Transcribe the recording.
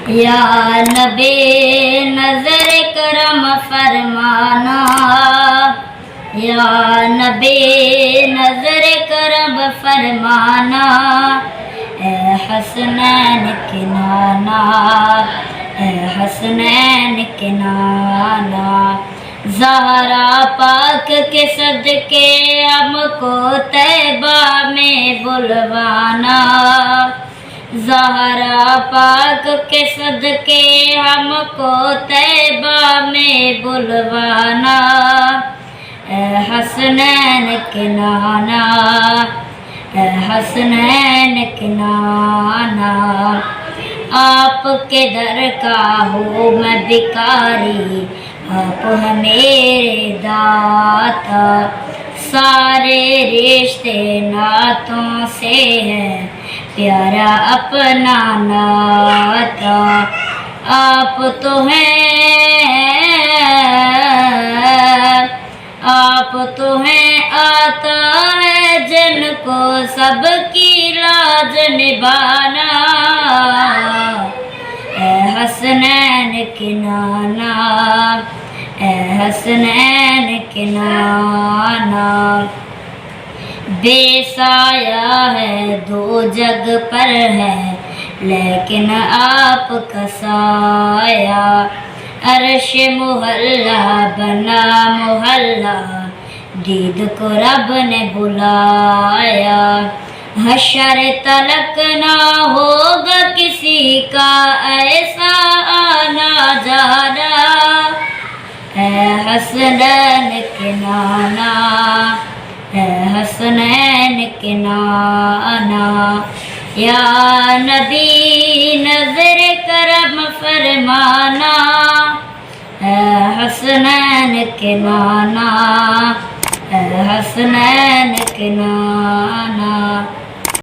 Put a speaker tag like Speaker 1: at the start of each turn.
Speaker 1: یا نبی نظر کرم فرمانا، یا نبی نظر کرم فرمانا، اے حسنین کے نانا، اے حسنین کے نانا، زہرا پاک کے صدقے ہم کو طیبہ میں بلوانا، زہرا پاک کے صدقے ہم کو طیبہ میں بلوانا، اے حسنین کے نانا، اے حسنین کے نانا، آپ کے در کا ہوں میں بھکاری، آپ ہیں میرے داتا، سارے رشتے ناتوں سے ہے پیارا اپنا ناتا، آپ تو ہیں آتا ہے جن کو سب کی لاج نبھانا، اے حسنین کے نانا، اے حسنین کے نانا، بے سایہ ہے دو جگ پر ہے لیکن آپ کا سایہ، عرش محلہ بنا محلہ، دید کو رب نے بلایا، حشر تلک نہ ہوگا کسی کا ایسا آنا جانا، اے حسنین کے نانا، اے حسنین کے نانا، یا نبی نظر کرم فرمانا، اے حسنین کے نانا، اے حسنین کے نانا۔